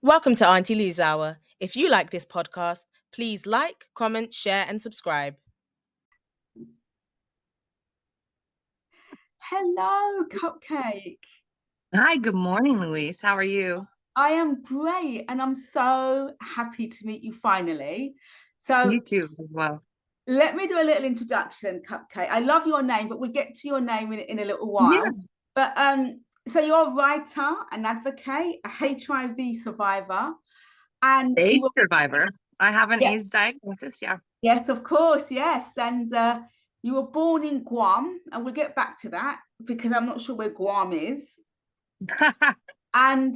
Welcome to Aunty Lou's Hour. If you like this podcast, please like, comment, share, and subscribe. Hello, Cupcake. Hi, good morning, Louise. How are you? I am great, and I'm so happy to meet you finally. So You too, as well. let me do a little introduction, Cupcake. I love your name, but we'll get to your name in a little Yeah. while. But so you're a writer, an advocate, a HIV survivor, and you AIDS were, survivor. I have an yeah, AIDS diagnosis, yeah. yes, of course, yes. And you were born in Guam, and we'll get back to that because I'm not sure where Guam is. And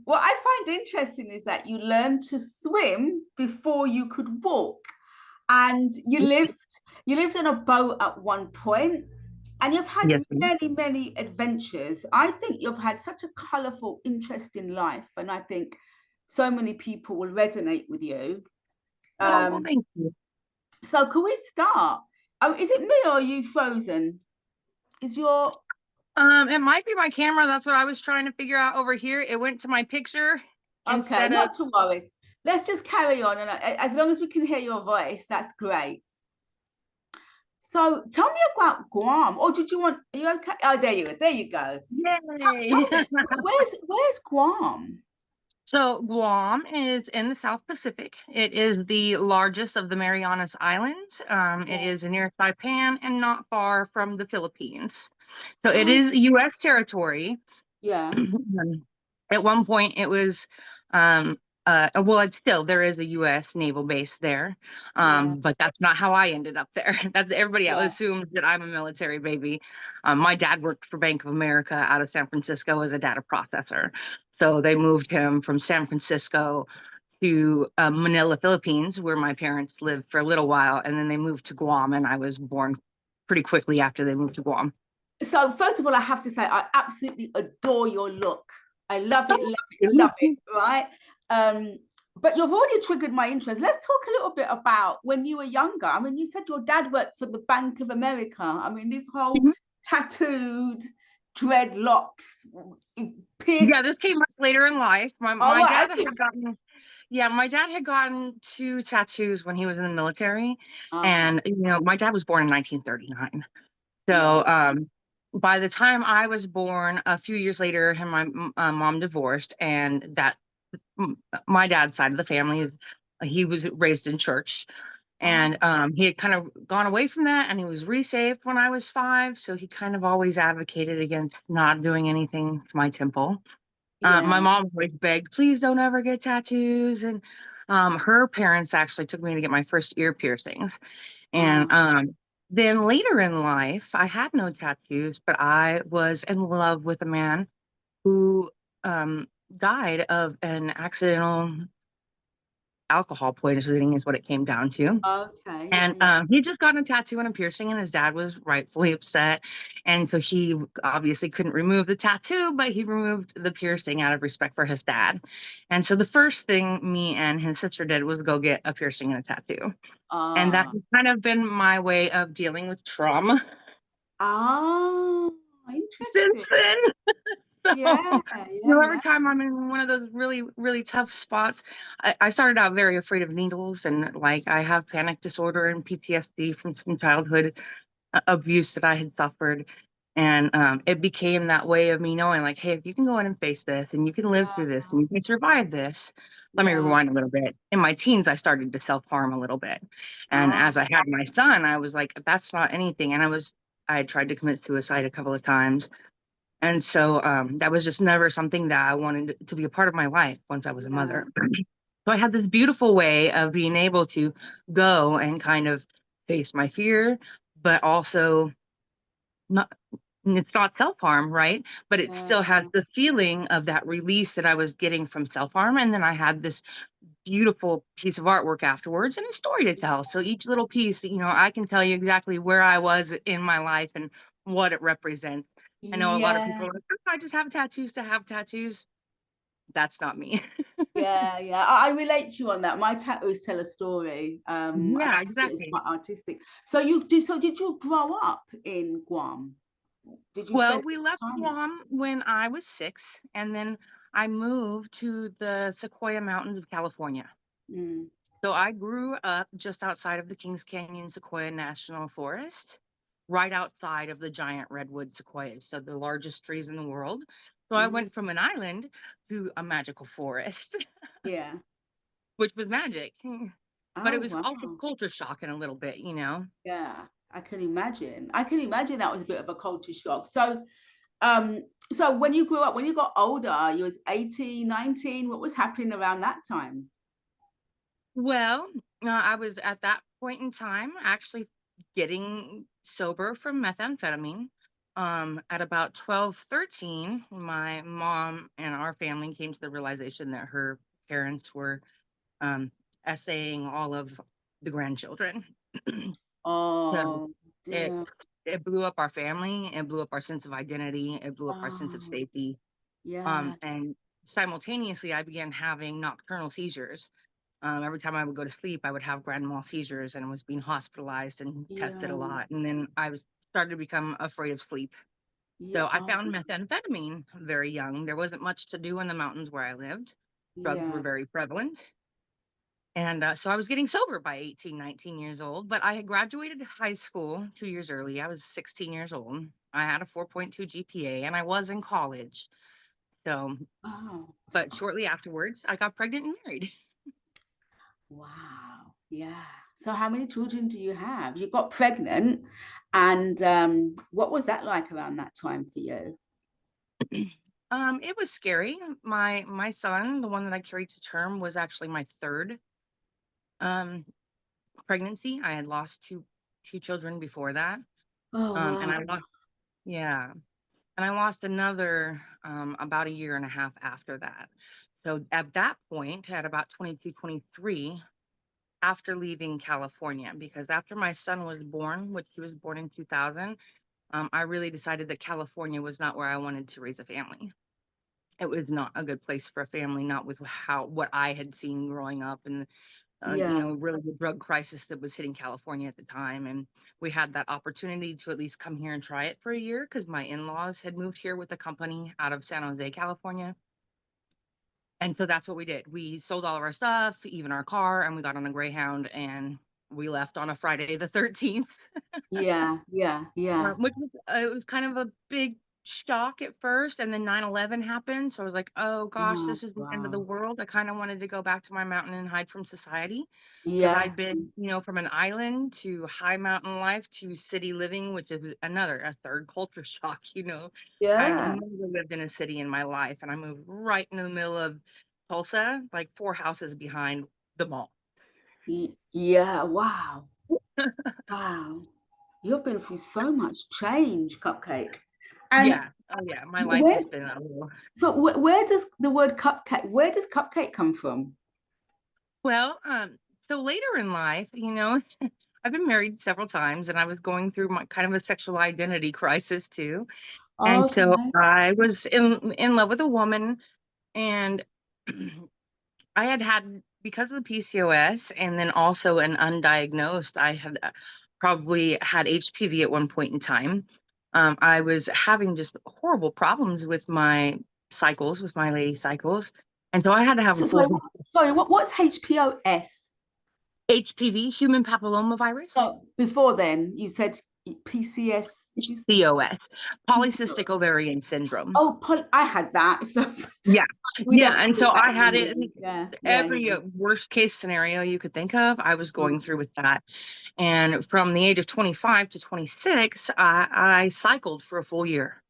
what I find interesting is that you learned to swim before you could walk, and you lived on a boat at one point, and you've had Yes, ma'am. many adventures. I think you've had such a colorful, interesting life, and I think so many people will resonate with you. Oh, well, thank you. So can we start? Is it me or are you frozen? Is your It might be my camera. That's what I was trying to figure out over here. It went to my picture okay? instead of. Not to worry. Let's just carry on, and as long as we can hear your voice, that's great. So tell me about Guam. Or did you want? Are you okay? Oh, there you go. There you go. Yay! Tell me, where's Guam? So Guam is in the South Pacific. It is the largest of the Marianas Islands. It is near Saipan and not far from the Philippines. So it Oh, is U.S. territory. yeah. At one point, it was, well, it's still, there is a U.S. naval base there, Yeah. but that's not how I ended up there. That's everybody else Yeah. assumes that I'm a military baby. My dad worked for Bank of America out of San Francisco as a data processor. So they moved him from San Francisco to Manila, Philippines, where my parents lived for a little while, and then they moved to Guam, and I was born pretty quickly after they moved to Guam. So first of all, I have to say I absolutely adore your look. I love it, right? But you've already triggered my interest. Let's talk a little bit about when you were younger. I mean, you said your dad worked for the Bank of America. I mean, this whole tattooed dreadlocks, pierced. Yeah, this came much later in life. My Oh, dad had gotten, yeah, my dad had gotten 2 tattoos when he was in the military, and my dad was born in 1939. So, by the time I was born, a few years later, him and my mom divorced, and that my dad's side of the family is he was raised in church. And he had kind of gone away from that, and he was resaved when I was 5. So he kind of always advocated against not doing anything to my temple. My mom always begged, please don't ever get tattoos. And her parents actually took me to get my first ear piercings. And then later in life, I had no tattoos, but I was in love with a man who died of an accidental alcohol poisoning is what it came down to. Okay. And he just got a tattoo and a piercing, and his dad was rightfully upset. And so he obviously couldn't remove the tattoo, but he removed the piercing out of respect for his dad. And so the first thing me and his sister did was go get a piercing and a tattoo. And that has kind of been my way of dealing with trauma since Interesting. then. So, Yeah. every time I'm in one of those really, really tough spots, I started out very afraid of needles, and like I have panic disorder and PTSD from some childhood abuse that I had suffered. And it became that way of me knowing, like, hey, if you can go in and face this, and you can live through this, and you can survive this. Let me rewind a little bit. In my teens, I started to self-harm a little bit. And as I had my son, I was like, that's not anything. And I had tried to commit suicide a couple of times. And so that was just never something that I wanted to be a part of my life once I was a mother. So I had this beautiful way of being able to go and kind of face my fear, but also not, it's not self-harm, right? But it still has the feeling of that release that I was getting from self-harm. And then I had this beautiful piece of artwork afterwards and a story to tell. So each little piece, I can tell you exactly where I was in my life and what it represents. I know a lot of people are like, "Oh, I just have tattoos to have tattoos." That's not me. Yeah. I relate to you on that. My tattoos tell a story. And Yeah, I see it as exactly. quite artistic. So did you grow up in Guam? Did you Well, spend we left time? Guam when I was 6, and then I moved to the Sequoia Mountains of California. Mm. So I grew up just outside of the Kings Canyon Sequoia National Forest, right outside of the giant redwood sequoias, so the largest trees in the world. So I Mhm. went from an island to a magical forest, Yeah. which was magic. But Oh, it was also wow. culture shock in a little bit, you know? Yeah, I can imagine. I can imagine that was a bit of a culture shock. So when you grew up, when you got older, you was 18, 19, what was happening around that time? Well, I was at that point in time actually getting sober from methamphetamine. At about 12, 13, my mom and our family came to the realization that her parents were um, essaying all of the grandchildren. So Oh, it dear. it blew up our family, it blew up our sense of identity, it blew up our sense of Oh, safety. yeah, And simultaneously, I began having nocturnal seizures. Every time I would go to sleep, I would have grand mal seizures and was being hospitalized and tested a yeah, lot. And then I was started to become afraid of sleep. yeah, So I found methamphetamine very young. There wasn't much to do in the mountains where I lived. Drugs were yeah. very prevalent. And so I was getting sober by 18, 19 years old, but I had graduated high school 2 years early. I was 16 years old. I had a 4.2 GPA and I was in college. So, Oh, but shortly afterwards, I got pregnant and married. wow. Yeah. So how many children do you have? You got pregnant, and what was that like around that time for you? It was scary. My son, the one that I carried to term, was actually my third um pregnancy. I had lost two children before that. Oh, And wow. I lost, yeah. And I lost another about a year and a half after that. So at that point, at about 22, 23, after leaving California, because after my son was born, which he was born in 2000, I really decided that California was not where I wanted to raise a family. It was not a good place for a family, not with what I had seen growing up, and Yeah, really the drug crisis that was hitting California at the time. And we had that opportunity to at least come here and try it for a year because my in-laws had moved here with a company out of San Jose, California. And so that's what we did. We sold all of our stuff, even our car, and we got on a Greyhound and we left on a Friday the 13th. yeah, yeah, yeah. Which was it was kind of a big shock at first, and then 9/11 happened, so I was like, "Oh gosh, Oh, this is the end of the wow. world." I kinda wanted to go back to my mountain and hide from society, because 'cause Yeah, I'd been, from an island to high mountain life to city living, which is a third culture shock, you know? I yeah, never lived in a city in my life, and I moved right in the middle of Tulsa, like 4 houses behind the mall. yeah. Wow, wow. You've been through so much change, Cupcake. And Yeah. Oh, yeah, my life where, has been a little. so where does the word cupcake, where does cupcake come from? Well, so later in life, I've been married several times and I was going through my kind of a sexual identity crisis too. And so Okay. I was in love with a woman and I had because of the PCOS and then also an undiagnosed, I had probably had HPV at one point in time. I was having just horrible problems with my cycles, with my lady cycles. And so I had to have a So full sorry, what's HPOS? HPV, human papillomavirus. Oh, before then you said PCS, did you say PCOS, PCOS? polycystic ovarian syndrome. Oh, I had that. So Yeah. we Yeah, don't and call so it that I had it anymore. in Yeah, yeah, every yeah. worst case scenario you could think of, I was going Mm. through with that. And from the age of 25 to 26, I cycled for a full year.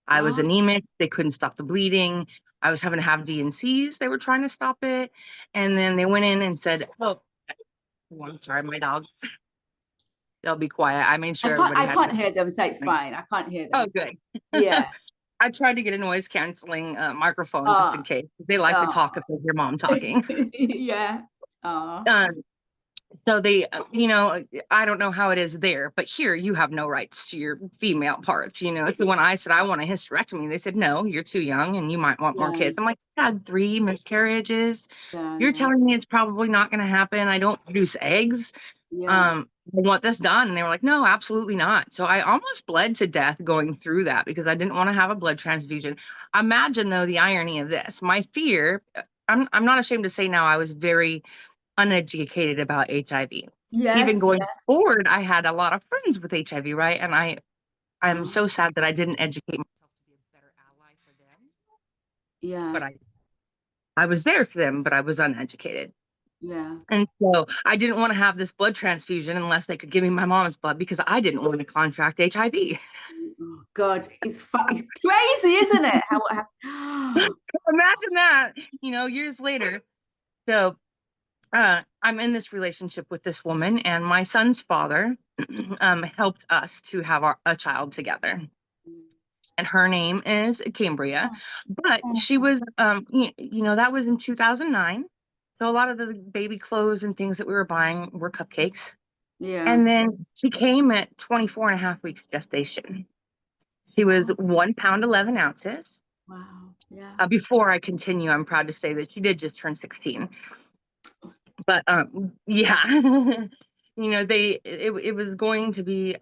I was Ah, anemic, they couldn't stop the bleeding. I was having to have DNCs, they were trying to stop it. And then they went in and said, "Oh, I'm sorry, my dogs. They'll be quiet." I made sure everybody I had. can't hear them, so it's fine. I can't hear Oh, them. good. Yeah. I tried to get a noise canceling microphone just in Oh, case. They like to oh. talk if they hear mom talking. Yeah. Oh, Um, so they, I don't know how it is there, but here you have no rights to your female parts. So when I said I want a hysterectomy, they said, "No, you're too young and you might want more yeah, kids." I'm like, "I had 3 miscarriages. yeah, You're yeah, telling me it's probably not going to happen. I don't produce eggs." yeah. Um, want this done. And they were like, no, absolutely not. So I almost bled to death going through that because I didn't want to have a blood transfusion. Imagine though the irony of this. My fear, I'm not ashamed to say now, I was very uneducated about HIV. Even Yes. going forward, I had a lot of friends with HIV, right? And I'm so sad that I didn't educate myself to be a better ally for them. Yeah. But I was there for them, but I was uneducated. Yeah. And so I didn't want to have this blood transfusion unless they could give me my mom's blood because I didn't want to contract HIV. Oh, God, it's crazy, isn't it? Imagine that, years later. So I'm in this relationship with this woman, and my son's father helped us to have a child together. And her name is Cambria, but she was, that was in 2009. So a lot of the baby clothes and things that we were buying were cupcakes. Yeah. And then she came at 24 and a half weeks gestation. She was 1 pound, 11 ounces. Wow. Yeah. Before I continue, I'm proud to say that she did just turn 16. But yeah, it was going to be,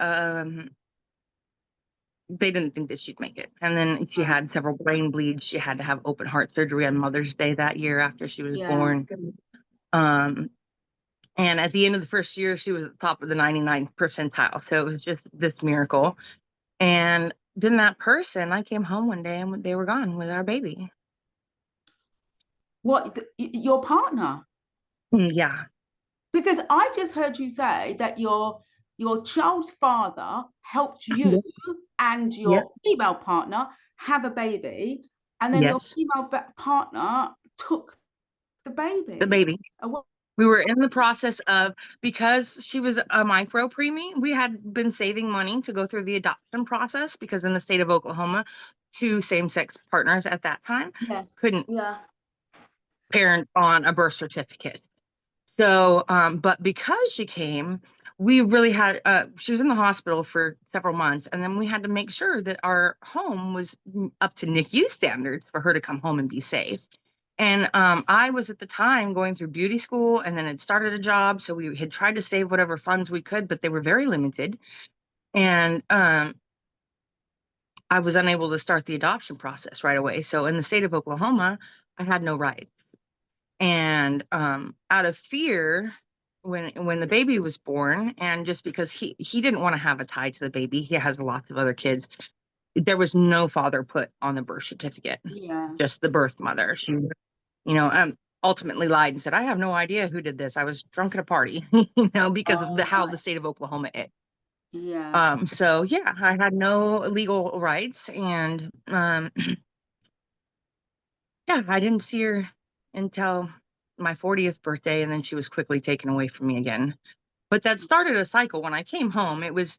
they didn't think that she'd make it. And then she had several brain bleeds. She had to have open heart surgery on Mother's Day that year after she was born. And at the end of the first year, she was at the top of the 99th percentile. So it was just this miracle. And then that person, I came home one day and they were gone with our baby. What, your partner? Yeah. Because I just heard you say that your child's father helped you and your female partner have a baby, and then your female partner took the baby. The baby. We were in the process of, because she was a micro preemie, we had been saving money to go through the adoption process because in the state of Oklahoma, 2 same-sex partners at that time couldn't parent on a birth certificate. So, but because she came, we really had, she was in the hospital for several months, and then we had to make sure that our home was up to NICU standards for her to come home and be safe. And I was at the time going through beauty school and then had started a job. So we had tried to save whatever funds we could, but they were very limited. And I was unable to start the adoption process right away. So in the state of Oklahoma, I had no rights. And out of fear, when the baby was born, and just because he didn't want to have a tie to the baby, he has lots of other kids. There was no father put on the birth certificate. Just the birth mother. She, ultimately lied and said, I have no idea who did this. I was drunk at a party, because of how the state of Oklahoma is. So yeah, I had no legal rights, and yeah, I didn't see her until my 40th birthday, and then she was quickly taken away from me again. But that started a cycle. When I came home, it was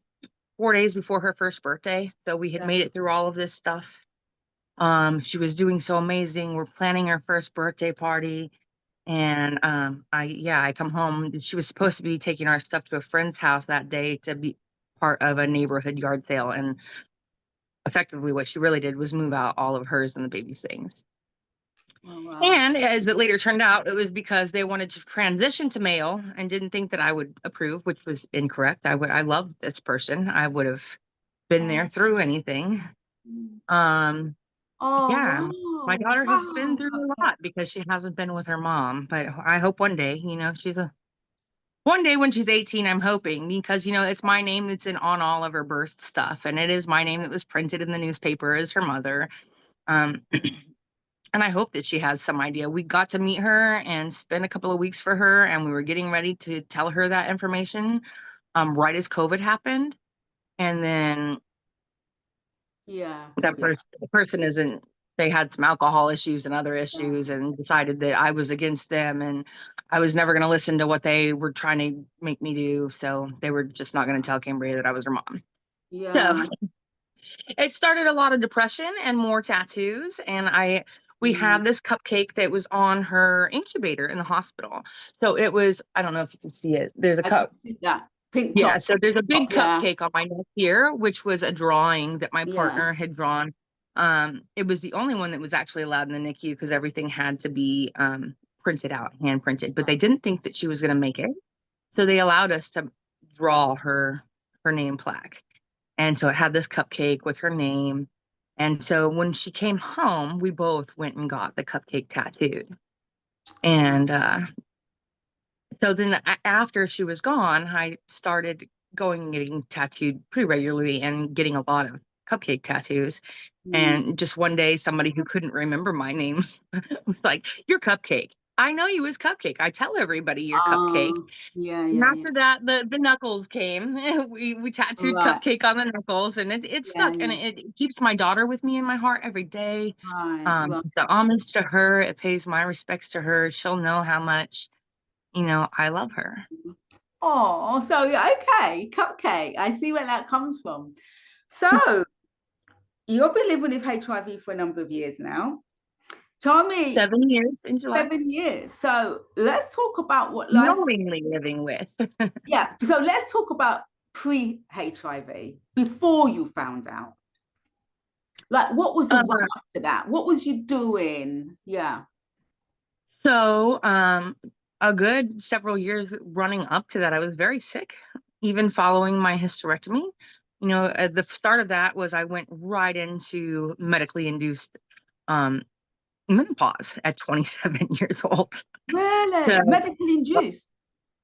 4 days before her first birthday. So we had made it through all of this stuff. She was doing so amazing. We're planning her first birthday party. And I come home. She was supposed to be taking our stuff to a friend's house that day to be part of a neighborhood yard sale. And effectively what she really did was move out all of hers and the baby's things. Oh, wow. And as it later turned out, it was because they wanted to transition to male and didn't think that I would approve, which was incorrect. I loved this person. I would have been there through anything. Yeah, my daughter has been through a lot because she hasn't been with her mom. But I hope one day, one day when she's 18, I'm hoping, because, it's my name that's on all of her birth stuff. And it is my name that was printed in the newspaper as her mother. And I hope that she has some idea. We got to meet her and spend a couple of weeks for her, and we were getting ready to tell her that information right as COVID happened. And then the person they had some alcohol issues and other issues, and decided that I was against them and I was never going to listen to what they were trying to make me do. So they were just not going to tell Cambria that I was her mom. So it started a lot of depression and more tattoos. And we had this cupcake that was on her incubator in the hospital. So it was, I don't know if you can see it. There's a cup. I can see that. Pink top. Yeah, so there's a big cupcake on my neck here, which was a drawing that my partner had drawn. It was the only one that was actually allowed in the NICU because everything had to be printed out, hand printed. But they didn't think that she was going to make it. So they allowed us to draw her name plaque. And so it had this cupcake with her name. And so when she came home, we both went and got the cupcake tattooed. And so then after she was gone, I started going and getting tattooed pretty regularly and getting a lot of cupcake tattoos. And just one day, somebody who couldn't remember my name was like, "You're Cupcake." I know you as Cupcake. I tell everybody you're Cupcake. Yeah, And yeah, yeah. after that, the knuckles came. We tattooed Right. Cupcake on the knuckles, and it Yeah, stuck. And yeah. it keeps my daughter with me in my heart every day. Right, right. It's an homage to her. It pays my respects to her. She'll know how much, I love her. Oh, so yeah, okay, Cupcake. I see where that comes from. So you've been living with HIV for a number of years now. Tell me, 7 years in July. 7 years. So let's talk about what life. Knowingly living with. Yeah. So let's talk about pre-HIV, before you found out. Like, what was the run up to that? What was you doing? Yeah. So, a good several years running up to that, I was very sick, even following my hysterectomy. At the start of that was I went right into medically induced menopause at 27 years old. Really? So, Medically induced?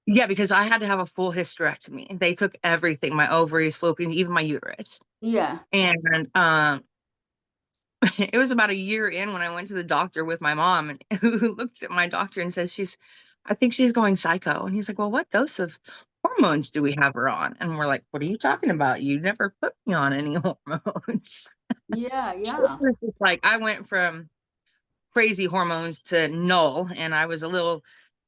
yeah, because I had to have a full hysterectomy. They took everything, my ovaries, fallopian, even my uterus. Yeah. And it was about a year in when I went to the doctor with my mom, and who looked at my doctor and says, I think she's going psycho. And he's like, "Well, what dose of hormones do we have her on?" And we're like, "What are you talking about? You never put me on any hormones." Yeah, yeah. It's just like I went from crazy hormones to null, and I was a little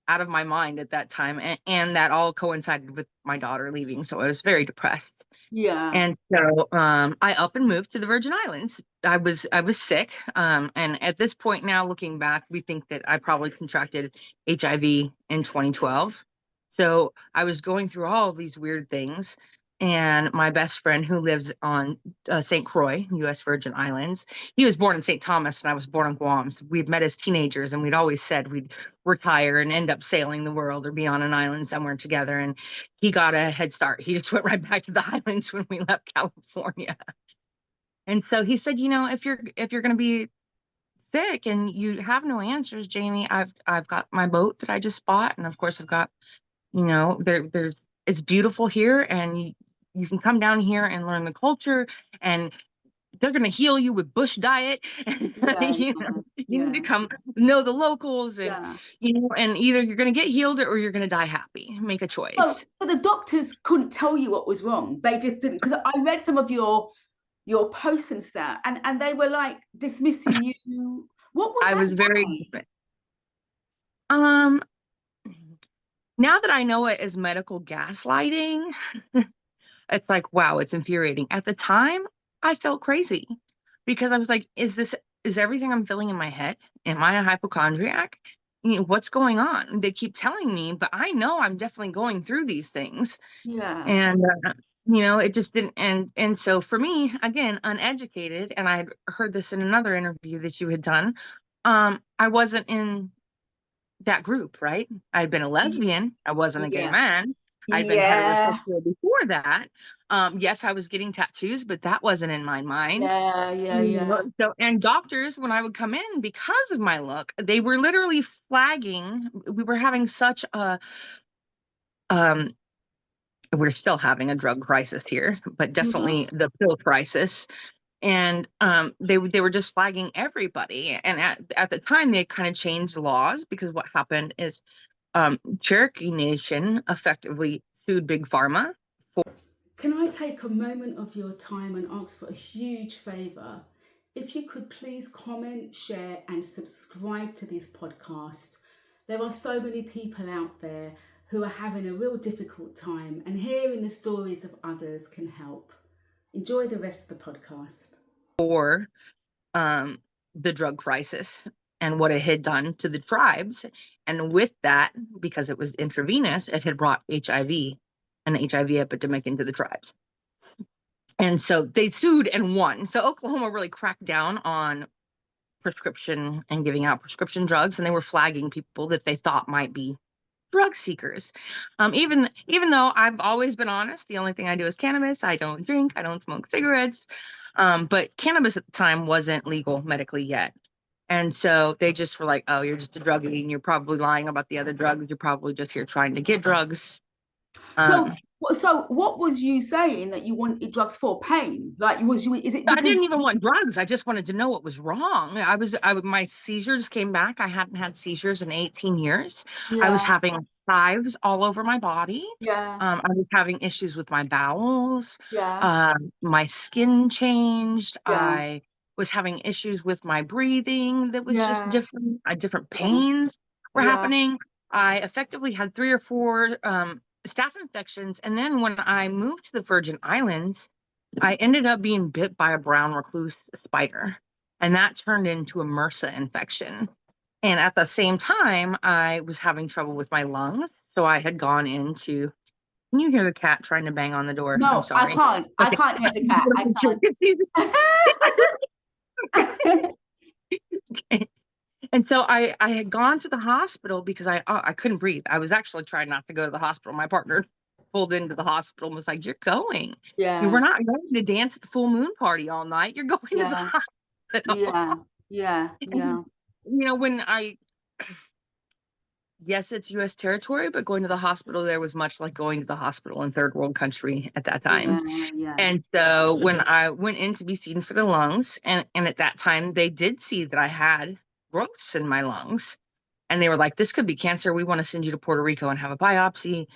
out of my mind at that time. And that all coincided with my daughter leaving. So I was very depressed. Yeah. And so I up and moved to the Virgin Islands. I was sick. And at this point now, looking back, we think that I probably contracted HIV in 2012. So I was going through all of these weird things. And my best friend, who lives on St. Croix, U.S. Virgin Islands, he was born in St. Thomas and I was born in Guam. So we'd met as teenagers, and we'd always said we'd retire and end up sailing the world or be on an island somewhere together. And he got a head start. He just went right back to the islands when we left California. And so he said, if you're going to be sick and you have no answers, Jamie, I've got my boat that I just bought, and of course I've got, there's it's beautiful here, and you can come down here and learn the culture, and they're going to heal you with bush diet. Yeah, You need to come know the locals, and and either you're going to get healed or you're going to die happy. Make a choice. So the doctors couldn't tell you what was wrong. They just didn't, because I read some of your posts and stuff, and they were like dismissing you. What was I that was very now that I know it as medical gaslighting, it's like, wow, it's infuriating. At the time, I felt crazy because I was like, is everything I'm feeling in my head? Am I a hypochondriac? What's going on? They keep telling me, but I know I'm definitely going through these things. Yeah. And it just didn't. And so for me, again, uneducated, and I had heard this in another interview that you had done. I wasn't in that group, right? I'd been a lesbian. I wasn't a gay man. I'd been heterosexual before that. Yes, I was getting tattoos, but that wasn't in my mind. Yeah. So, and doctors, when I would come in because of my look, they were literally flagging. We were having such a, we're still having a drug crisis here, but definitely the pill crisis. And they were just flagging everybody. And at the time, they kind of changed laws, because what happened is Cherokee Nation effectively sued Big Pharma. Can I take a moment of your time and ask for a huge favor? If you could please comment, share, and subscribe to this podcast. There are so many people out there who are having a real difficult time, and hearing the stories of others can help. Enjoy the rest of the podcast. For the drug crisis and what it had done to the tribes. And with that, because it was intravenous, it had brought an HIV epidemic into the tribes. And so they sued and won. So Oklahoma really cracked down on prescription and giving out prescription drugs, and they were flagging people that they thought might be drug seekers. Even though I've always been honest, the only thing I do is cannabis. I don't drink, I don't smoke cigarettes. But cannabis at the time wasn't legal medically yet. And so they just were like, oh, you're just a druggie and you're probably lying about the other drugs. You're probably just here trying to get drugs. So what was you saying that you wanted drugs for? Pain? Like, is it I because didn't even want drugs. I just wanted to know what was wrong. My seizures came back. I hadn't had seizures in 18 years. I was having hives all over my body. I was having issues with my bowels. My skin changed. I was having issues with my breathing that was just different. Different pains were happening. I effectively had 3 or 4 staph infections. And then when I moved to the Virgin Islands, I ended up being bit by a brown recluse spider, and that turned into a MRSA infection. And at the same time, I was having trouble with my lungs. So I had gone into, can you hear the cat trying to bang on the door? I'm No, sorry. I can't. Okay. I can't hear the cat. I can't. Okay. And so I had gone to the hospital because I couldn't breathe. I was actually trying not to go to the hospital. My partner pulled into the hospital and was like, "You're going. We're not going to dance at the full moon party all night. You're going to the hospital." And, when yes, it's U.S. territory, but going to the hospital there was much like going to the hospital in third world country at that time. And so when I went in to be seen for the lungs, and at that time they did see that I had growths in my lungs, and they were like, "This could be cancer. We want to send you to Puerto Rico and have a biopsy."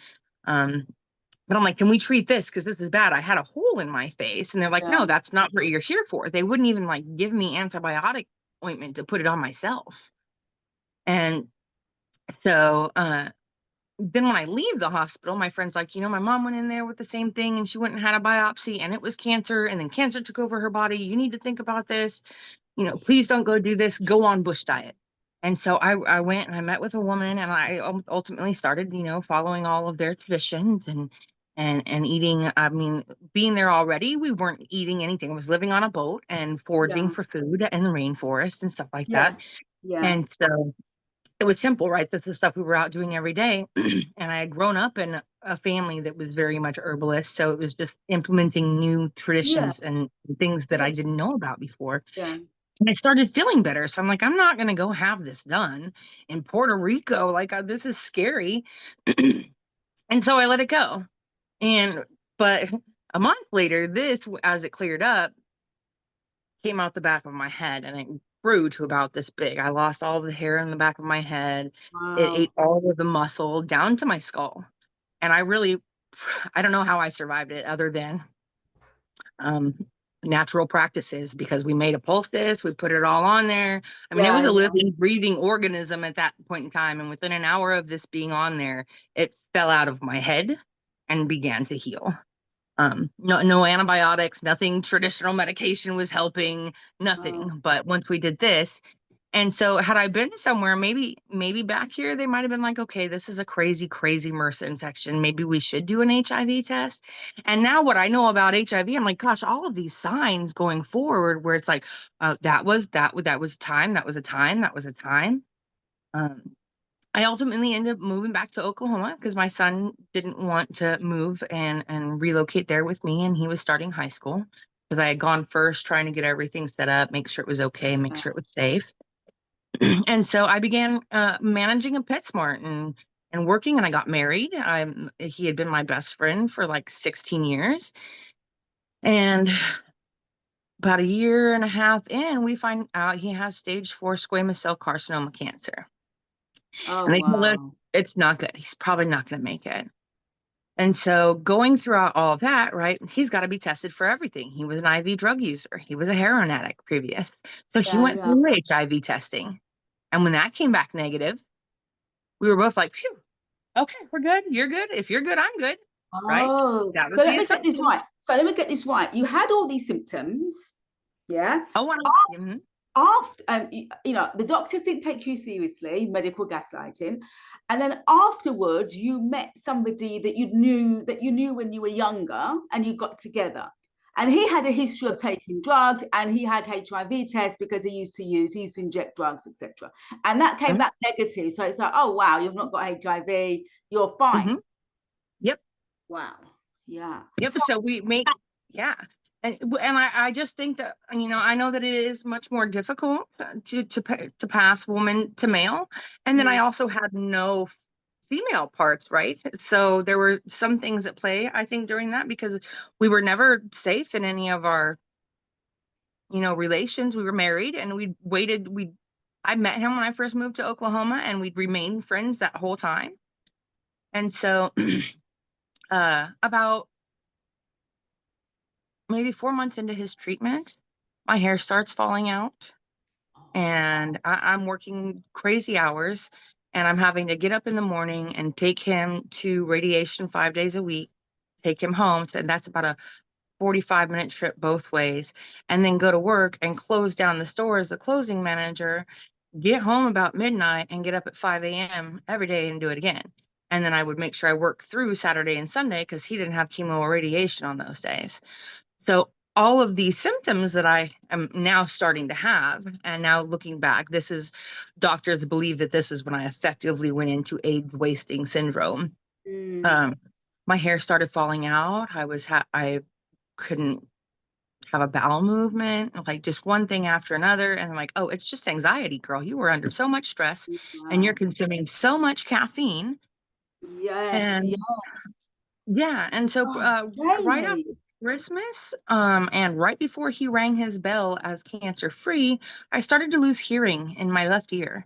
But I'm like, "Can we treat this? Because this is bad. I had a hole in my face." And they're like, "No, that's not what you're here for." They wouldn't even like give me antibiotic ointment to put it on myself. And so then when I leave the hospital, my friend's like, "My mom went in there with the same thing and she went and had a biopsy and it was cancer, and then cancer took over her body. You need to think about this. Please don't go do this. Go on bush diet." And so I went and I met with a woman, and I ultimately started, following all of their traditions and eating. I mean, being there already, we weren't eating anything. I was living on a boat and foraging for food in the rainforest and stuff like that. And so it was simple, right? This is stuff we were out doing every day. And I had grown up in a family that was very much herbalist. So it was just implementing new traditions and things that I didn't know about before. And I started feeling better. So I'm like, I'm not going to go have this done in Puerto Rico. Like, this is scary. And so I let it go. But a month later, this, as it cleared up, came out the back of my head, and it grew to about this big. I lost all the hair in the back of my head. It ate all of the muscle down to my skull. And I don't know how I survived it other than natural practices, because we made a poultice, we put it all on there. I mean, it was a living, breathing organism at that point in time. And within an hour of this being on there, it fell out of my head and began to heal. No antibiotics, nothing traditional medication was helping, nothing. But once we did this, and so had I been somewhere, maybe back here, they might have been like, "Okay, this is a crazy, crazy MRSA infection. Maybe we should do an HIV test." And now what I know about HIV, I'm like, gosh, all of these signs going forward where it's like, that was a time. I ultimately ended up moving back to Oklahoma because my son didn't want to move and relocate there with me, and he was starting high school, because I had gone first trying to get everything set up, make sure it was okay, make sure it was safe. And so I began managing a PetSmart and working, and I got married. He had been my best friend for like 16 years. And about a year and a half in, we find out he has stage 4 squamous cell carcinoma cancer. And they told us it's not good. He's probably not going to make it. And so going throughout all of that, right, he's got to be tested for everything. He was an IV drug user. He was a heroin addict previous. So he went through HIV testing. And when that came back negative, we were both like, phew, okay, we're good. You're good. If you're good, I'm good. Right? That was So let me get this right. You had all these symptoms. Yeah. After the doctors didn't take you seriously, medical gaslighting. And then afterwards, you met somebody that you knew when you were younger, and you got together. And he had a history of taking drugs, and he had HIV tests because he used to inject drugs, etc. And that came back negative. So it's like, oh wow, you've not got HIV, you're fine. Yep. Wow. Yeah. Yep. So we make, yeah. And I just think that, you know, I know that it is much more difficult to pass woman to male. And then I also had no female parts, right? So there were some things at play, I think, during that, because we were never safe in any of our, you know, relations. We were married and I met him when I first moved to Oklahoma, and we'd remained friends that whole time. And so about maybe 4 months into his treatment, my hair starts falling out, and I'm working crazy hours, and I'm having to get up in the morning and take him to radiation 5 days a week, take him home. So that's about a 45-minute trip both ways, and then go to work and close down the store as the closing manager, get home about midnight, and get up at 5 a.m. every day and do it again. And then I would make sure I work through Saturday and Sunday because he didn't have chemo or radiation on those days. So all of these symptoms that I am now starting to have, and now looking back, this is, doctors believe that this is when I effectively went into AIDS wasting syndrome. My hair started falling out. I couldn't have a bowel movement, like just one thing after another. And I'm like, oh, it's just anxiety, girl. You were under so much stress and you're consuming so much caffeine. Yes. And yeah. And so right after Christmas, and right before he rang his bell as cancer free, I started to lose hearing in my left ear,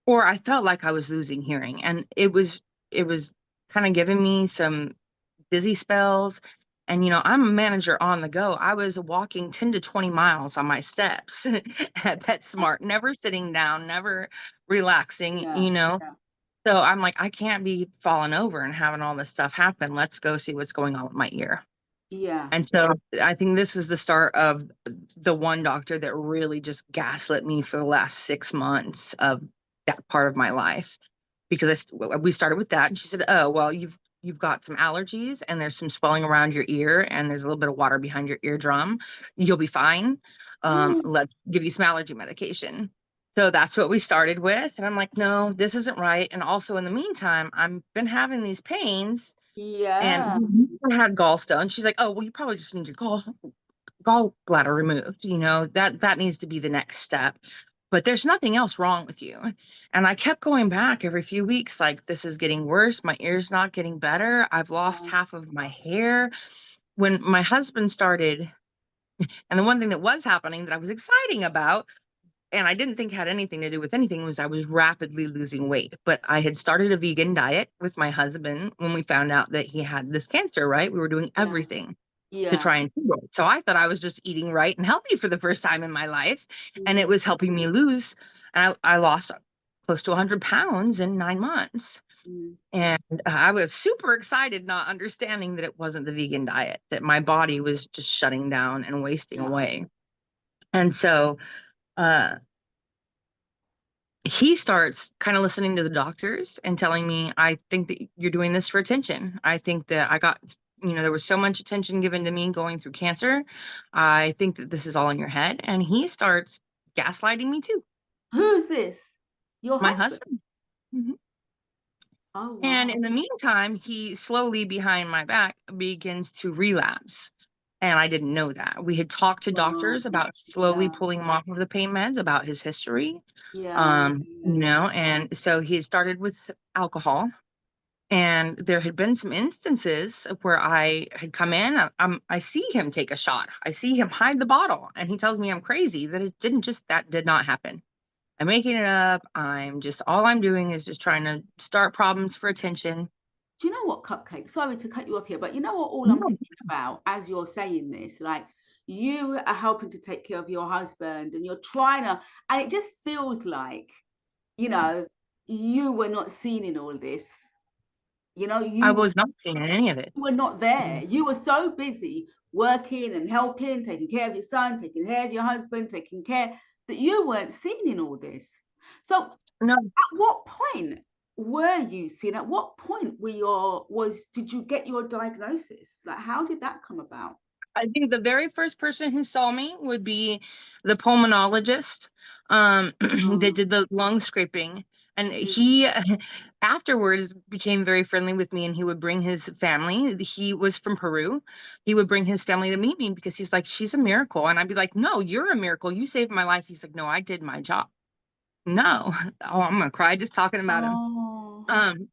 or I felt like I was losing hearing. And it was kind of giving me some dizzy spells. And, you know, I'm a manager on the go. I was walking 10 to 20 miles on my steps at PetSmart, never sitting down, never relaxing, you know. So I'm like, I can't be falling over and having all this stuff happen. Let's go see what's going on with my ear. Yeah. And so I think this was the start of the one doctor that really just gaslit me for the last 6 months of that part of my life, because we started with that, and she said, oh, well, you've got some allergies and there's some swelling around your ear and there's a little bit of water behind your eardrum. You'll be fine. Let's give you some allergy medication. So that's what we started with. And I'm like, no, this isn't right. And also in the meantime, I've been having these pains. And I had gallstones. She's like, oh, well, you probably just need your gallbladder removed. You know, that needs to be the next step. But there's nothing else wrong with you. And I kept going back every few weeks, like, this is getting worse. My ear's not getting better. I've lost half of my hair. When my husband started, and the one thing that was happening that I was exciting about, and I didn't think had anything to do with anything, was I was rapidly losing weight. But I had started a vegan diet with my husband when we found out that he had this cancer, right? We were doing everything to try and do it. So I thought I was just eating right and healthy for the first time in my life. And it was helping me lose. And I lost close to 100 pounds in 9 months. And I was super excited, not understanding that it wasn't the vegan diet, that my body was just shutting down and wasting away. And so he starts kind of listening to the doctors and telling me, I think that you're doing this for attention. I think that I got, you know, there was so much attention given to me going through cancer. I think that this is all in your head. And he starts gaslighting me too. Who's this? Your My husband? Oh, wow. And in the meantime, he slowly behind my back begins to relapse. And I didn't know that. We had talked to doctors about slowly pulling him off of the pain meds, about his history. You know, and so he started with alcohol. And there had been some instances where I had come in, I see him take a shot. I see him hide the bottle, and he tells me I'm crazy, that that did not happen. I'm making it up. All I'm doing is just trying to start problems for attention. Do you know what, Cupcake? Sorry to cut you off here, but you know what all I'm thinking about as you're saying this? Like, you are helping to take care of your husband and you're trying to, and it just feels like, you know, you were not seen in all this. You know, I was not seeing any of it. You were not there. You were so busy working and helping, taking care of your son, taking care of your husband, taking care, that you weren't seen in all this. So no. At what point were you seen? At what point did you get your diagnosis? Like, how did that come about? I think the very first person who saw me would be the pulmonologist that did the lung scraping. And he afterwards became very friendly with me, and he would bring his family. He was from Peru. He would bring his family to meet me because he's like, she's a miracle. And I'd be like, no, you're a miracle. You saved my life. He's like, no, I did my job. No. Oh, I'm gonna cry just talking about him. Um,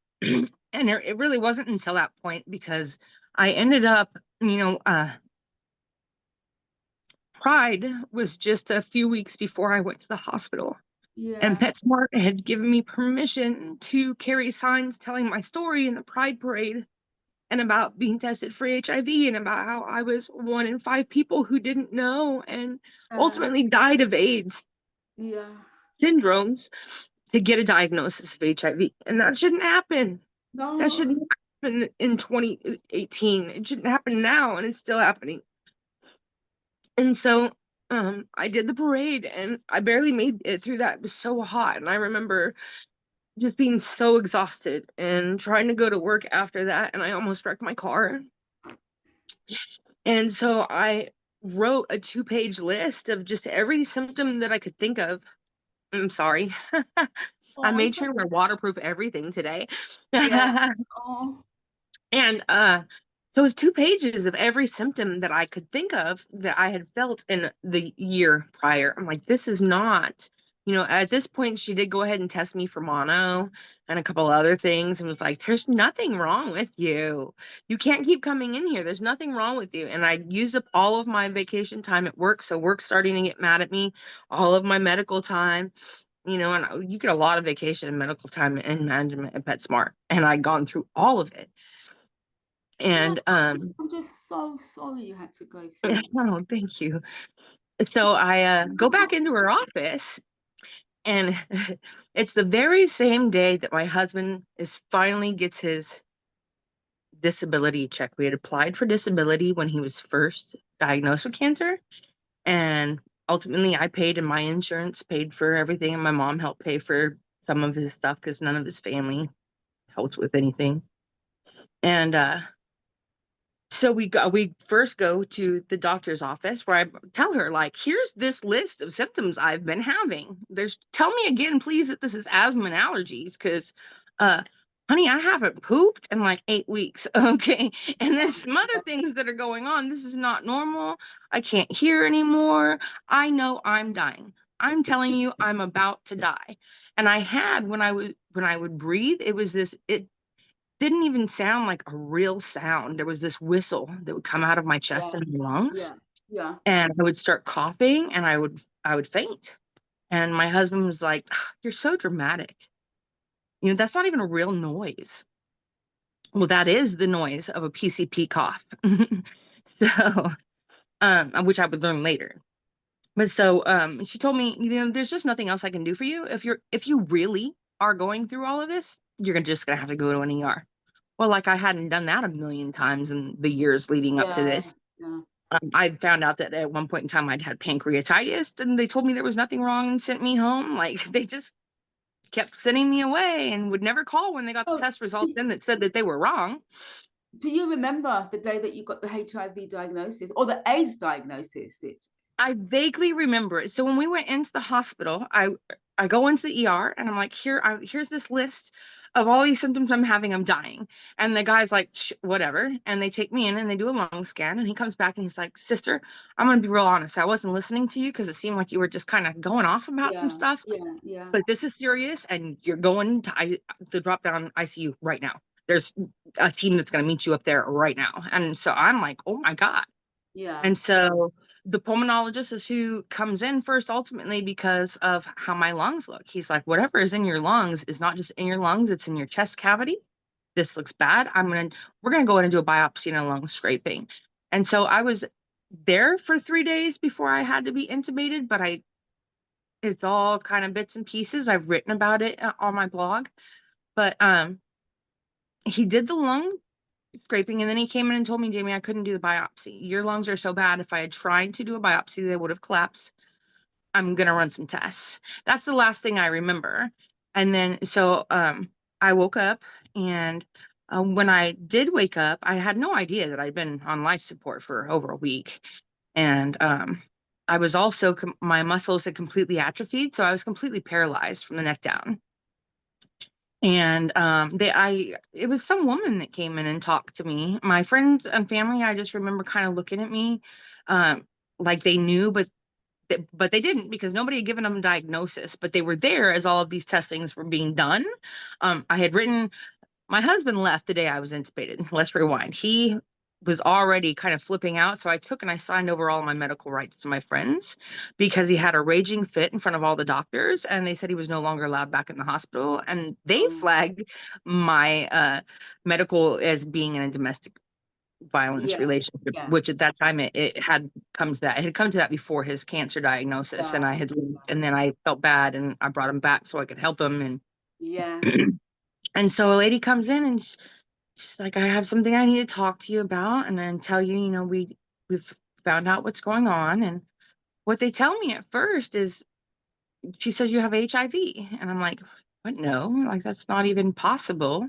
and it really wasn't until that point, because I ended up, Pride was just a few weeks before I went to the hospital. And Yeah. PetSmart had given me permission to carry signs telling my story in the Pride Parade, and about being tested for HIV, and about how I was 1 in 5 people who didn't know and ultimately died of AIDS Yeah. syndromes to get a diagnosis of HIV. And that shouldn't happen. That No. shouldn't happen in 2018. It shouldn't happen now, and it's still happening. And so I did the parade, and I barely made it through that. It was so hot. And I remember just being so exhausted and trying to go to work after that. And I almost wrecked my car. And so I wrote a 2-page list of just every symptom that I could think of. I'm sorry. I Oh, made it's sure to wear waterproof everything today. yeah. Oh, And so it was 2 pages of every symptom that I could think of that I had felt in the year prior. I'm like, this is not, at this point, she did go ahead and test me for mono and a couple other things, and was like, there's nothing wrong with you. You can't keep coming in here. There's nothing wrong with you. And I used up all of my vacation time at work. So work's starting to get mad at me, all of my medical time. And you get a lot of vacation and medical time in management at PetSmart. And I'd gone through all of it. And I'm just so sorry you had to go through. oh, thank you. So I go back into her office, and it's the very same day that my husband finally gets his disability check. We had applied for disability when he was first diagnosed with cancer, and ultimately I paid, and my insurance paid for everything, and my mom helped pay for some of his stuff because none of his family helped with anything. And so we first go to the doctor's office, where I tell her, like, here's this list of symptoms I've been having. Tell me again, please, that this is asthma and allergies, because honey, I haven't pooped in like 8 weeks. Okay. And there's some other things that are going on. This is not normal. I can't hear anymore. I know I'm dying. I'm telling you, I'm about to die. And I had, when I would breathe, it didn't even sound like a real sound. There was this whistle that would come out of my chest and my lungs. Yeah. And I would start coughing, and I would faint. And my husband was like, "You're so dramatic. That's not even a real noise." Well, that is the noise of a PCP cough. So, which I would learn later. But so she told me, there's just nothing else I can do for you. If you really are going through all of this, you're just gonna have to go to an ER. Well, like, I hadn't done that a million times in the years leading up to this. Yeah. I found out that at one point in time I'd had pancreatitis, and they told me there was nothing wrong and sent me home. Like, they just kept sending me away and would never call when they got the test results in that said that they were wrong. Do you remember the day that you got the HIV diagnosis or the AIDS diagnosis? I vaguely remember it. So when we went into the hospital, I go into the ER, and I'm like, here's this list of all these symptoms I'm having. I'm dying. And the guy's like, whatever. And they take me in, and they do a lung scan, and he comes back, and he's like, sister, I'm going to be real honest. I wasn't listening to you because it seemed like you were just kind of going off about some stuff. Yeah. But this is serious, and you're going to the drop down ICU right now. There's a team that's going to meet you up there right now. And so I'm like, oh my God. Yeah. And so the pulmonologist is who comes in first, ultimately, because of how my lungs look. He's like, whatever is in your lungs is not just in your lungs, it's in your chest cavity. This looks bad. We're gonna go in and do a biopsy and a lung scraping. And so I was there for 3 days before I had to be intubated, but it's all kind of bits and pieces. I've written about it on my blog. But he did the lung scraping, and then he came in and told me, Jamie, I couldn't do the biopsy. Your lungs are so bad. If I had tried to do a biopsy, they would have collapsed. I'm gonna run some tests. That's the last thing I remember. And then so I woke up, and When I did wake up, I had no idea that I'd been on life support for over a week. And I was also, my muscles had completely atrophied. So I was completely paralyzed from the neck down. And it was some woman that came in and talked to me. My friends and family, I just remember kind of looking at me like they knew, but they didn't, because nobody had given them a diagnosis, but they were there as all of these testings were being done. I had written, my husband left the day I was intubated. Let's rewind. He was already kind of flipping out. So I took and I signed over all my medical rights to my friends, because he had a raging fit in front of all the doctors, and they said he was no longer allowed back in the hospital. And they flagged my medical as being in a domestic violence relationship, which at that time it had come to that. It had come to that before his cancer diagnosis, and I had left, and then I felt bad and I brought him back so I could help him. And and so a lady comes in and she's like, I have something I need to talk to you about and then tell you, we've found out what's going on. And what they tell me at first is, she says, you have HIV. And I'm like, what? No, like, that's not even possible.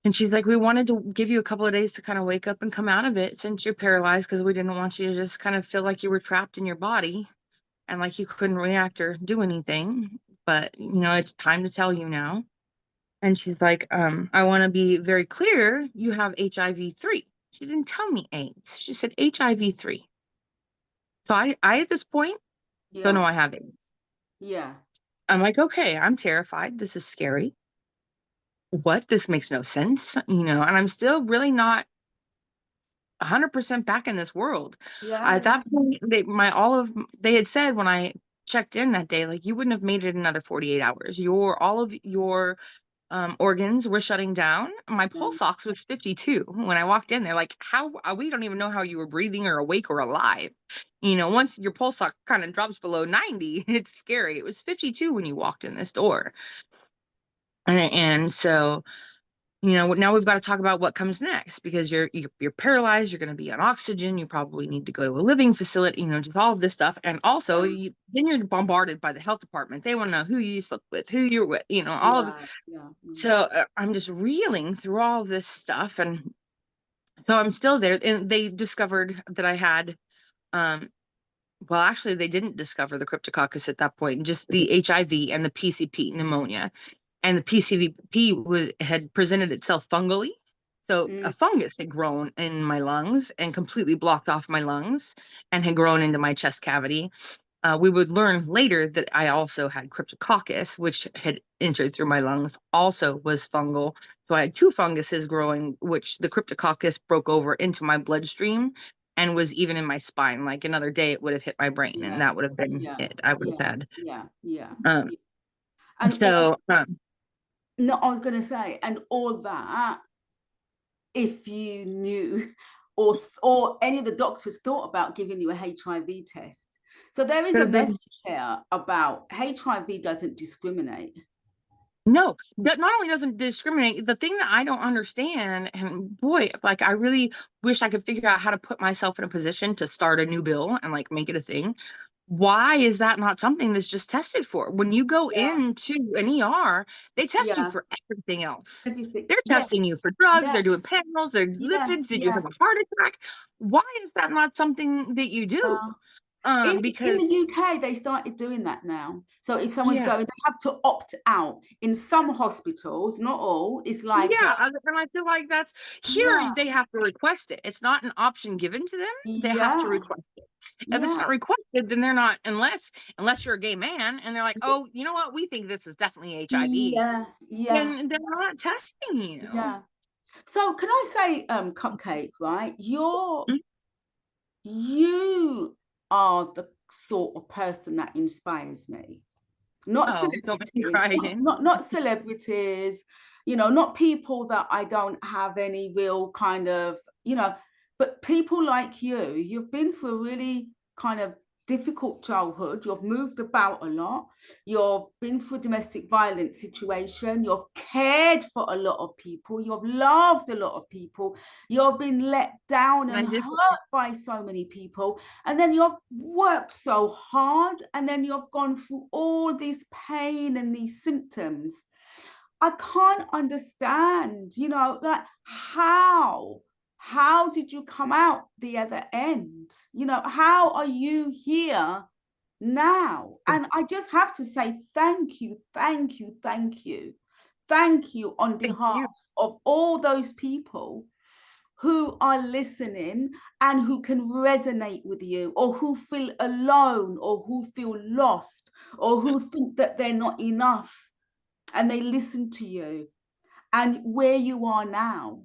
And she's like, we wanted to give you a couple of days to kind of wake up and come out of it since you're paralyzed, because we didn't want you to just kind of feel like you were trapped in your body and like you couldn't react or do anything. But, it's time to tell you now. And she's like, I want to be very clear, you have HIV-3. She didn't tell me AIDS. She said HIV-3. So I at this point don't know I have AIDS. I'm like, okay, I'm terrified. This is scary. What? This makes no sense, and I'm still really not 100% back in this world. At that point, they had said when I checked in that day, like, you wouldn't have made it another 48 hours. All of your organs were shutting down. My pulse ox was 52 when I walked in there. Like, how we don't even know how you were breathing or awake or alive. Once your pulse ox kind of drops below 90, it's scary. It was 52 when you walked in this door. And so, now we've got to talk about what comes next, because you're paralyzed. You're going to be on oxygen. You probably need to go to a living facility, just all of this stuff. And also then you're bombarded by the health department. They want to know who you slept with, who you're with, all of it. So I'm just reeling through all of this stuff. And so I'm still there. And they discovered that I had, well, actually, they didn't discover the cryptococcus at that point, just the HIV and the PCP pneumonia. And the PCP had presented itself fungally. So a fungus had grown in my lungs and completely blocked off my lungs and had grown into my chest cavity. We would learn later that I also had cryptococcus, which had entered through my lungs, also was fungal. So I had two funguses growing, which the cryptococcus broke over into my bloodstream and was even in my spine. Like, another day it would have hit my brain, and that would have been it. I would have had. And so no, I was going to say, and all that, if you knew or any of the doctors thought about giving you a HIV test. So there is a message here about HIV doesn't discriminate. No, that not only doesn't discriminate, the thing that I don't understand, and boy, like, I really wish I could figure out how to put myself in a position to start a new bill and like make it a thing. Why is that not something that's just tested for? When you go into an ER, they test you for everything else. They're testing you for drugs. They're doing panels. They're lipids. Did you have a heart attack? Why is that not something that you do? Because in the UK, they started doing that now. So if someone's going, they have to opt out. In some hospitals, not all, it's like... and I feel like that's... Here, they have to request it. It's not an option given to them. They have to request it. If it's not requested, then they're not... Unless you're a gay man, and they're like, oh, you know what? We think this is definitely HIV. Then they're not testing you. So can I say, Cupcake, right? You are the sort of person that inspires me. Not celebrities, not celebrities, not people that I don't have any real kind of, but people like you. You've been through a really kind of difficult childhood. You've moved about a lot. You've been through a domestic violence situation. You've cared for a lot of people. You've loved a lot of people. You've been let down and hurt by so many people. And then you've worked so hard. And then you've gone through all this pain and these symptoms. I can't understand, you know, like how did you come out the other end? You know, how are you here now? And I just have to say thank you, thank you, thank you. Thank you on Thank behalf you. of all those people who are listening and who can resonate with you, or who feel alone, or who feel lost, or who think that they're not enough, and they listen to you. And where you are now,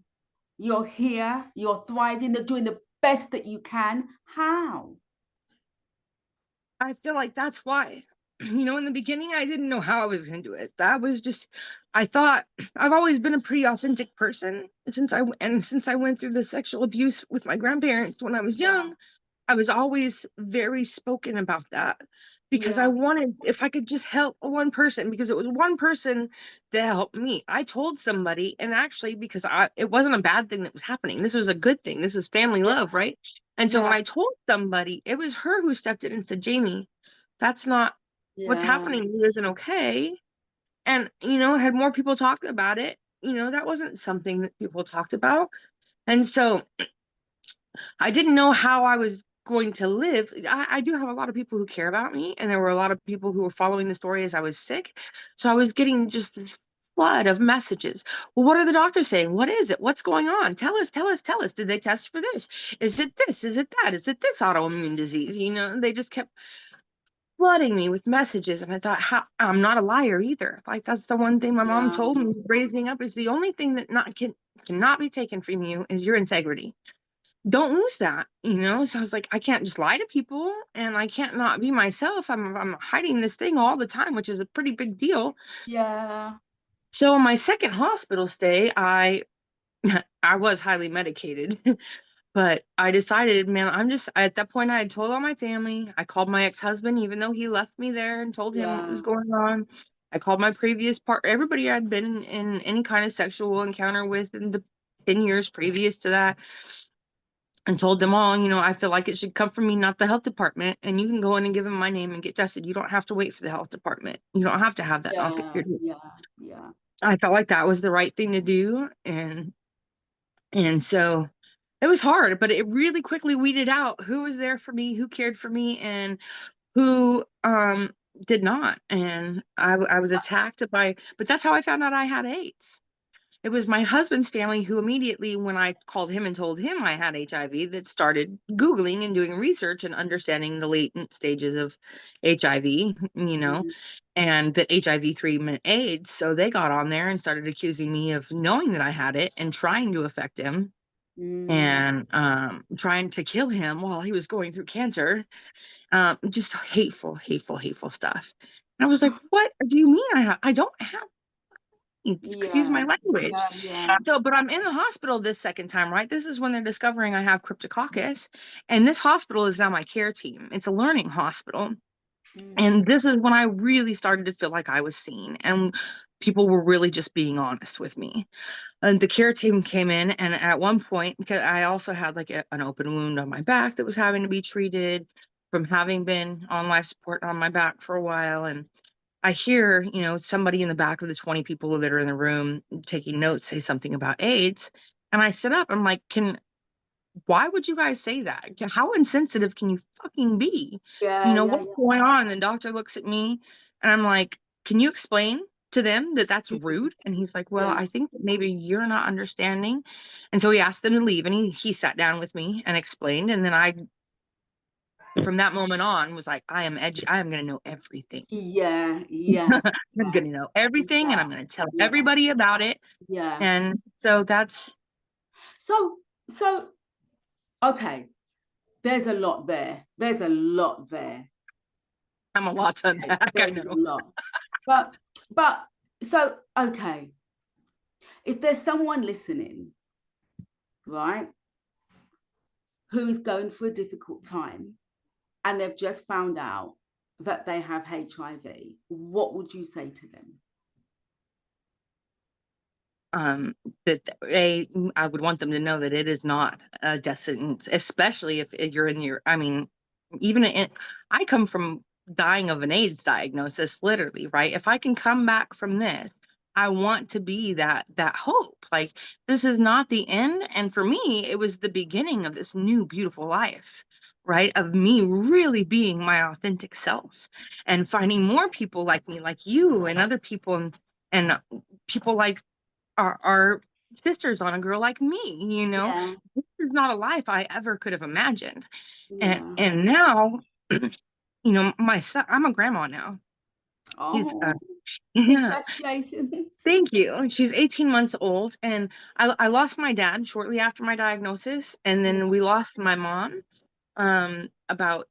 you're here, you're thriving, you're doing the best that you can. How? I feel like that's why. You know, in the beginning, I didn't know how I was going to do it. That was just, I thought I've always been a pretty authentic person since I went through the sexual abuse with my grandparents when I was young. I was always very spoken about that because I Yeah, wanted, if I could just help one person, because it was one person that helped me. I told somebody, and actually, because it wasn't a bad thing that was happening. This was a good thing. This was family yeah, love, right? And so when yeah, I told somebody, it was her who stepped in and said, Jamie, that's not what's yeah, happening. It isn't okay. And, you know, had more people talked about it, you know, that wasn't something that people talked about. And so I didn't know how I was going to live. I do have a lot of people who care about me, and there were a lot of people who were following the story as I was sick. So I was getting just this flood of messages. Well, what are the doctors saying? What is it? What's going on? Tell us, tell us, tell us. Did they test for this? Is it this? Is it that? Is it this autoimmune disease? You know, they just kept flooding me with messages. And I thought, how, I'm not a liar either. Like, that's the one thing my mom yeah, told me raising up, is the only thing that cannot be taken from you is your integrity. Don't lose that, you know? So I was like, I can't just lie to people, and I can't not be myself. I'm hiding this thing all the time, which is a pretty big deal. yeah, So in my second hospital stay, I I was highly medicated, but I decided, man, at that point I had told all my family. I called my ex-husband, even though he left me there, and told him what yeah, was going on. I called my previous partner, everybody I'd been in any kind of sexual encounter with in the 10 years previous to that, and told them all, you know, I feel like it should come from me, not the health department. And you can go in and give them my name and get tested. You don't have to wait for the health department. You don't have to have that knock at yeah, your door. yeah, yeah, I felt like that was the right thing to do. And so it was hard, but it really quickly weeded out who was there for me, who cared for me, and who did not. And I was attacked but that's how I found out I had AIDS. It was my husband's family who immediately, when I called him and told him I had HIV, that started Googling and doing research and understanding the latent stages of HIV, you know, mm, and that HIV-3 meant AIDS. So they got on there and started accusing me of knowing that I had it and trying to affect him, mm, and trying to kill him while he was going through cancer. Just hateful, hateful, hateful stuff. And I was like, what do you mean I don't have, excuse yeah, my language. yeah, yeah, So, but I'm in the hospital this second time, right? This is when they're discovering I have cryptococcus. And this hospital is now my care team. It's a learning hospital. mm, And this is when I really started to feel like I was seen, and people were really just being honest with me. And the care team came in, and at one point, because I also had like an open wound on my back that was having to be treated from having been on life support on my back for a while. And I hear, you know, somebody in the back of the 20 people that are in the room taking notes say something about AIDS. And I sit up, I'm like, why would you guys say that? How insensitive can you fucking be? You yeah, know, yeah, what's going on? And the doctor looks at me, and I'm like, can you explain to them that that's yeah, rude? And he's like, well, yeah, I think that maybe you're not understanding. And so he asked them to leave, and he sat down with me and explained. And then from that moment on, was like, I am edgy. I am going to know everything. yeah, yeah, I'm going to know everything, and I'm going to tell yeah, everybody about it. yeah. And so that's, So, so, okay, there's a lot there. There's a lot there. I'm a lot to Okay, unpack, I there is a know. lot. But, but, so, okay, if there's someone listening, right, who's going through a difficult time and they've just found out that they have HIV, what would you say to them? That I would want them to know that it is not a death sentence, especially if you're in your, I mean, even I come from dying of an AIDS diagnosis, literally, right? If I can come back from this, I want to be that hope. Like, this is not the end. And for me, it was the beginning of this new beautiful life, right? Of me really being my authentic self and finding more people like me, like you and other people, and people like our sisters on A Girl Like Me, Yeah. This is not a life I ever could have imagined. Yeah. And now, my son, I'm a grandma now. She's, Oh, yeah, congratulations. thank you. She's 18 months old, and I lost my dad shortly after my diagnosis, and then we lost my mom about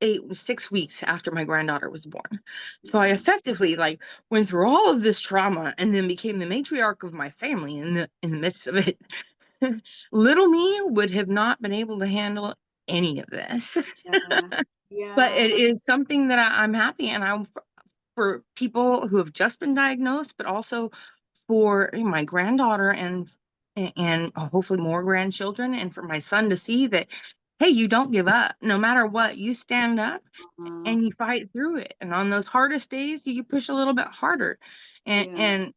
6 weeks after my granddaughter was born. So I effectively like went through all of this trauma and then became the matriarch of my family in the midst of it. Little me would have not been able to handle any of this. Yeah. But Yeah. it is something that I'm happy, and I'm for people who have just been diagnosed, but also for my granddaughter and hopefully more grandchildren, and for my son to see that, hey, you don't give up. No matter what, you stand up and you fight through it. And on those hardest days, you push a little bit harder, and Yeah. and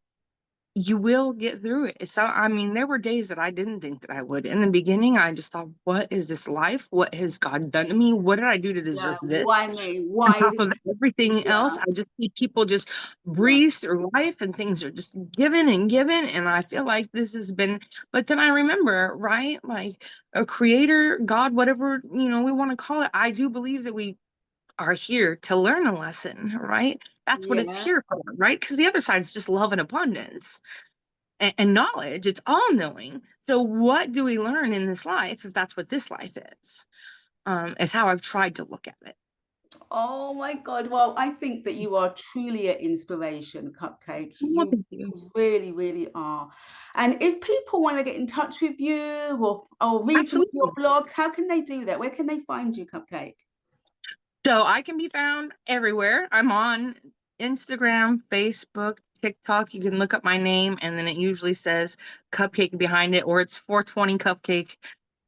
you will get through it. So, I mean, there were days that I didn't think that I would. In the beginning, I just thought, what is this life? What has God done to me? What did I do to Yeah. deserve this? Why me? On Why is top it? of everything else, Yeah. I just see people just Yeah. breeze through life and things are just given and given. And I feel like this has been, but then I remember, right? Like a creator, God, whatever, we want to call it. I do believe that we are here to learn a lesson, right? That's what it's Yeah. here for, right? Because the other side is just love and abundance and knowledge. It's all knowing. So what do we learn in this life if that's what this life is how I've tried to look at it. Oh my God. Well, I think that you are truly an inspiration, Cupcake. Well, You thank you. really, really are. And if people want to get in touch with you or read some of your Absolutely. blogs, how can they do that? Where can they find you, Cupcake? So I can be found everywhere. I'm on Instagram, Facebook, TikTok. You can look up my name, and then it usually says Cupcake behind it, or it's 420 Cupcake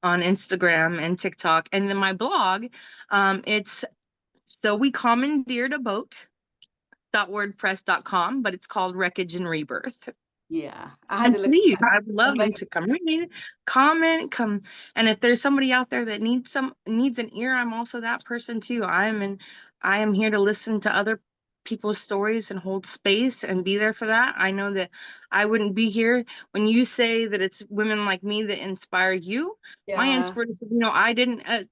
on Instagram and TikTok. And then my blog, it's So We Commandeered a Boat .wordpress.com, but it's called Wreckage and Rebirth. Yeah, I had And a look please, at that. I would love you to come read, comment, come. And if there's somebody out there that needs an ear, I'm also that person too. I am here to listen to other people's stories and hold space and be there for that. I know that I wouldn't be here when you say that it's women like me that inspire you. My Yeah, inspiration, I didn't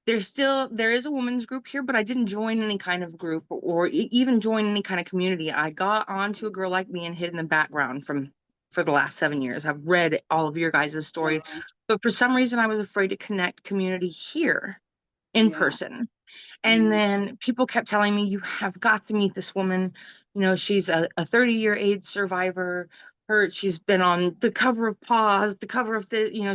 there is a women's group here, but I didn't join any kind of group or even join any kind of community. I got onto A Girl Like Me and hid in the background for the last 7 years. I've read all of your guys' stories, yeah, but for some reason I was afraid to connect community here in yeah. person. And then people kept telling me, you have got to meet this woman. She's a 30-year AIDS survivor. She's been on the cover of Pause, the cover of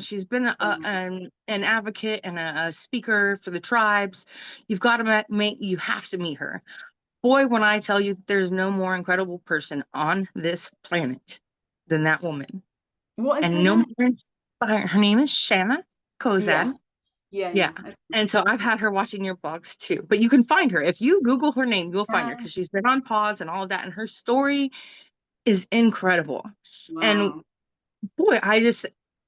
she's been an advocate and a speaker for the tribes. You've got to you have to meet her. Boy, when I tell you, there's no more incredible person on this planet than that woman. What is her And no name? more inspiring. Her name is Shanna Yeah, Kozad. yeah, Yeah. yeah. And so I've had her watching your blogs too. But you can find her. If you Google her name, you'll find her because she's been on Pause and all of that. And her story is incredible. And Wow. boy,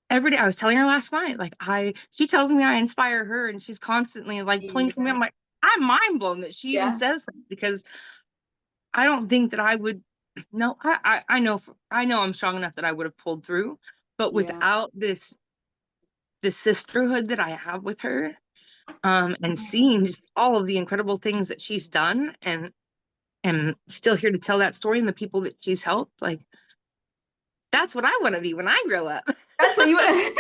every day I was telling her last night, she tells me I inspire her and she's constantly like pulling for me. Yeah, I'm like, I'm mind blown that she even yeah, says that because I don't think that I would. No, I know I'm strong enough that I would have pulled through, but yeah. without this sisterhood that I have with her, and seeing just all of the incredible things that she's done and still here to tell that story and the people that she's helped, like that's what I want to be when I grow up. That's what you want.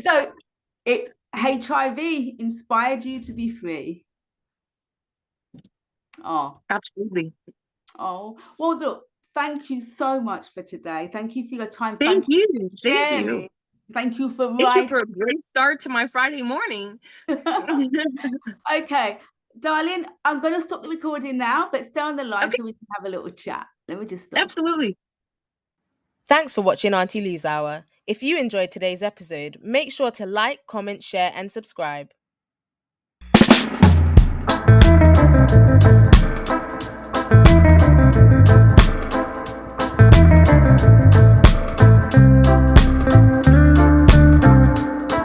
So HIV inspired you to be free. Oh, Absolutely. oh. Well, look, thank you so much for today. Thank you for your time. Thank Thank you you. for Thank sharing. you. Thank you for Thank you writing. for a great start to my Friday morning. Okay, darling, I'm going to stop the recording now, but stay on the line Okay. so we can have a little chat. Let me just stop. Absolutely. Thanks for watching Auntie Lou's Hour. If you enjoyed today's episode, make sure to like, comment, share, and subscribe.